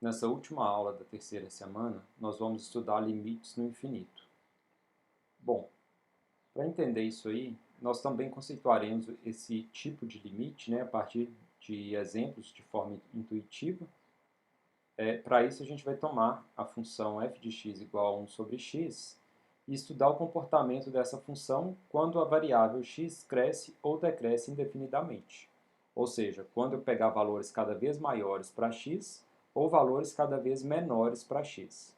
Nessa última aula da terceira semana, nós vamos estudar limites no infinito. Bom, para entender isso aí, nós também conceituaremos esse tipo de limite, a partir de exemplos de forma intuitiva. Para isso, a gente vai tomar a função f de x igual a 1 sobre x e estudar o comportamento dessa função quando a variável x cresce ou decresce indefinidamente. Ou seja, quando eu pegar valores cada vez maiores para x ou valores cada vez menores para x.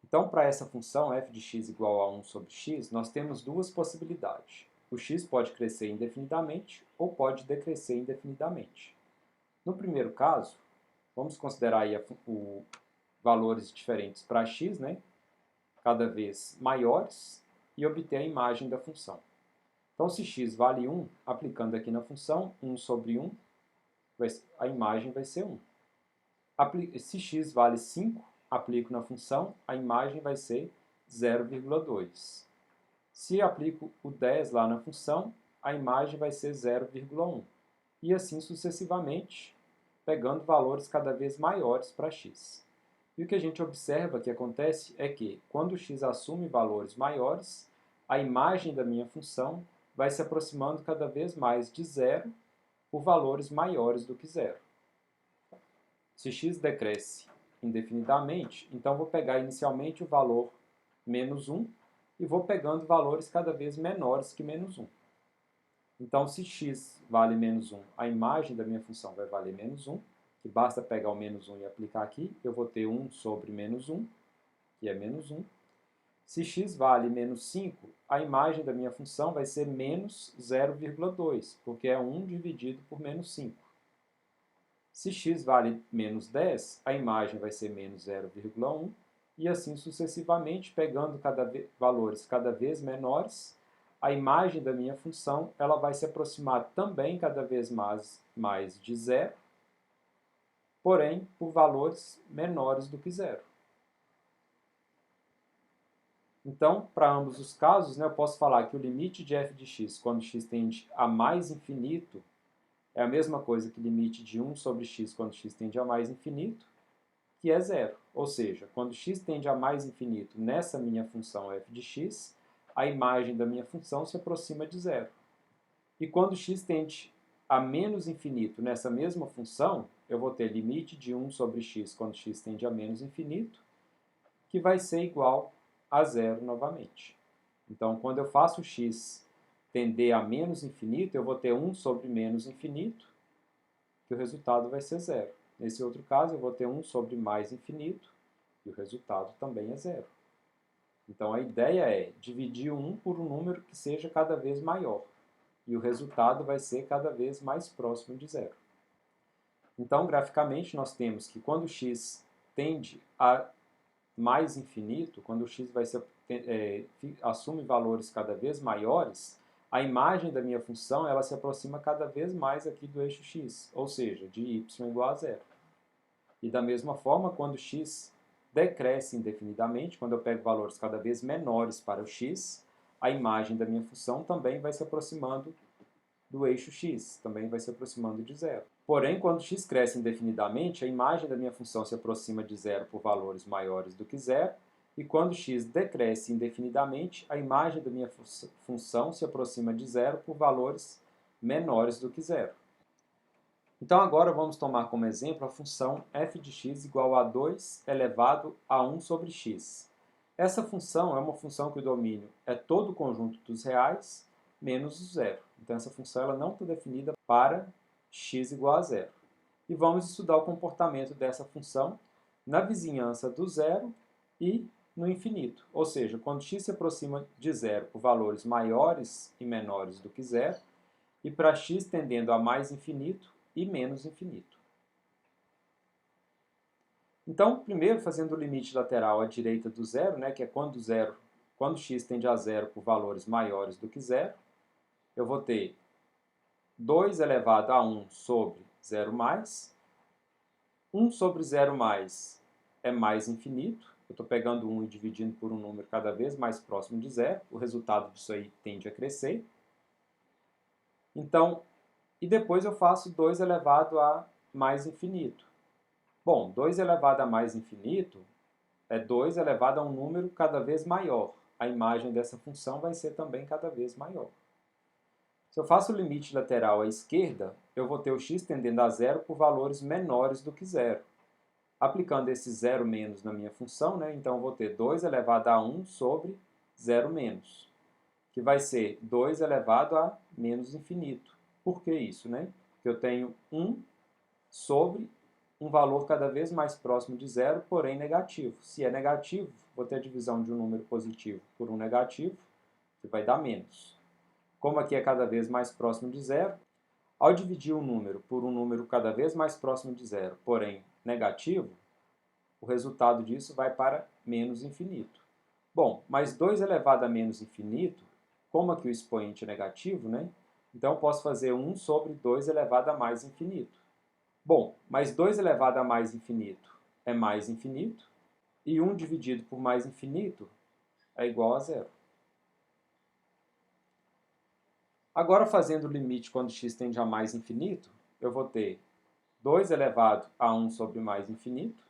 Então, para essa função f de x igual a 1 sobre x, nós temos duas possibilidades. O x pode crescer indefinidamente ou pode decrescer indefinidamente. No primeiro caso, vamos considerar aí valores diferentes para x, cada vez maiores, e obter a imagem da função. Então, se x vale 1, aplicando aqui na função, 1 sobre 1, a imagem vai ser 1. Se x vale 5, aplico na função, a imagem vai ser 0,2. Se aplico o 10 lá na função, a imagem vai ser 0,1. E assim sucessivamente, pegando valores cada vez maiores para x. E o que a gente observa que acontece é que, quando x assume valores maiores, a imagem da minha função vai se aproximando cada vez mais de zero por valores maiores do que zero. Se x decresce indefinidamente, então vou pegar inicialmente o valor menos 1 e vou pegando valores cada vez menores que menos 1. Então, se x vale menos 1, a imagem da minha função vai valer menos 1, que basta pegar o menos 1 e aplicar aqui, eu vou ter 1 sobre menos 1, que é menos 1. Se x vale menos 5, a imagem da minha função vai ser menos 0,2, porque é 1 dividido por menos 5. Se x vale menos 10, a imagem vai ser menos 0,1, e assim sucessivamente, pegando valores cada vez menores, a imagem da minha função ela vai se aproximar também cada vez mais de zero, porém por valores menores do que zero. Então, para ambos os casos, eu posso falar que o limite de f de x, quando x tende a mais infinito, é a mesma coisa que limite de 1 sobre x quando x tende a mais infinito, que é zero. Ou seja, quando x tende a mais infinito nessa minha função f de x, a imagem da minha função se aproxima de zero. E quando x tende a menos infinito nessa mesma função, eu vou ter limite de 1 sobre x quando x tende a menos infinito, que vai ser igual a zero novamente. Então, quando eu faço x tender a menos infinito, eu vou ter 1 sobre menos infinito, que o resultado vai ser zero. Nesse outro caso, eu vou ter 1 sobre mais infinito, e o resultado também é zero. Então, a ideia é dividir 1 por um número que seja cada vez maior, e o resultado vai ser cada vez mais próximo de zero. Então, graficamente, nós temos que quando x tende a mais infinito, quando o x assume valores cada vez maiores, a imagem da minha função ela se aproxima cada vez mais aqui do eixo x, ou seja, de y igual a zero. E da mesma forma, quando x decresce indefinidamente, quando eu pego valores cada vez menores para o x, a imagem da minha função também vai se aproximando do eixo x, também vai se aproximando de zero. Porém, quando x cresce indefinidamente, a imagem da minha função se aproxima de zero por valores maiores do que zero, e quando x decresce indefinidamente, a imagem da minha função se aproxima de zero por valores menores do que zero. Então agora vamos tomar como exemplo a função f de x igual a 2 elevado a 1 sobre x. Essa função é uma função que o domínio é todo o conjunto dos reais menos o zero. Então essa função ela não está definida para x igual a zero. E vamos estudar o comportamento dessa função na vizinhança do zero e no infinito. Ou seja, quando x se aproxima de zero por valores maiores e menores do que zero, e para x tendendo a mais infinito e menos infinito. Então, primeiro, fazendo o limite lateral à direita do zero, que é quando x tende a zero por valores maiores do que zero, eu vou ter 2 elevado a 1 sobre 0 mais. 1 sobre 0 mais é mais infinito. Eu estou pegando 1 e dividindo por um número cada vez mais próximo de zero. O resultado disso aí tende a crescer. Então, e depois eu faço 2 elevado a mais infinito. Bom, 2 elevado a mais infinito é 2 elevado a um número cada vez maior. A imagem dessa função vai ser também cada vez maior. Se eu faço o limite lateral à esquerda, eu vou ter o x tendendo a zero por valores menores do que zero. Aplicando esse zero menos na minha função, né, então eu vou ter 2 elevado a 1 sobre zero menos, que vai ser 2 elevado a menos infinito. Por que isso? Né? Porque eu tenho 1 sobre um valor cada vez mais próximo de zero, porém negativo. Se é negativo, vou ter a divisão de um número positivo por um negativo, que vai dar menos. Como aqui é cada vez mais próximo de zero, ao dividir um número por um número cada vez mais próximo de zero, porém negativo, o resultado disso vai para menos infinito. Bom, mas 2 elevado a menos infinito, como aqui o expoente é negativo, né? Então eu posso fazer 1 sobre 2 elevado a mais infinito. Bom, mas 2 elevado a mais infinito é mais infinito, e 1 dividido por mais infinito é igual a zero. Agora, fazendo o limite quando x tende a mais infinito, eu vou ter 2 elevado a 1 sobre mais infinito,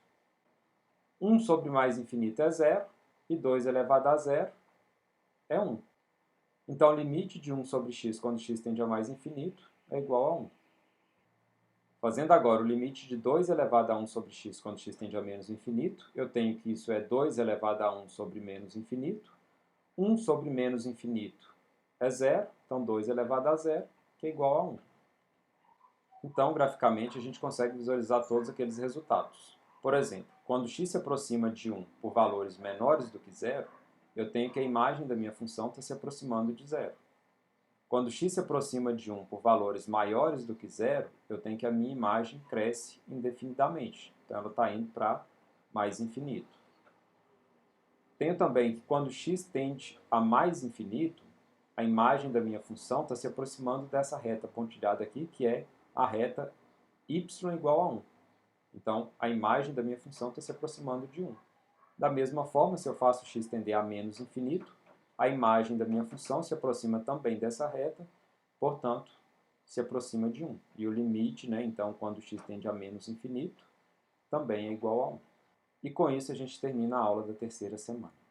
1 sobre mais infinito é zero, e 2 elevado a zero é 1. Então, o limite de 1 sobre x quando x tende a mais infinito é igual a 1. Fazendo agora o limite de 2 elevado a 1 sobre x quando x tende a menos infinito, eu tenho que isso é 2 elevado a 1 sobre menos infinito. 1 sobre menos infinito é zero, então 2 elevado a zero, que é igual a 1. Então, graficamente, a gente consegue visualizar todos aqueles resultados. Por exemplo, quando x se aproxima de 1 por valores menores do que zero, eu tenho que a imagem da minha função está se aproximando de zero. Quando x se aproxima de 1 por valores maiores do que zero, eu tenho que a minha imagem cresce indefinidamente. Então, ela está indo para mais infinito. Tenho também que quando x tende a mais infinito, a imagem da minha função está se aproximando dessa reta pontilhada aqui, que é a reta y igual a 1. Então, a imagem da minha função está se aproximando de 1. Da mesma forma, se eu faço x tender a menos infinito, a imagem da minha função se aproxima também dessa reta, portanto, se aproxima de 1. E o limite, né, então, quando x tende a menos infinito, também é igual a 1. E com isso a gente termina a aula da terceira semana.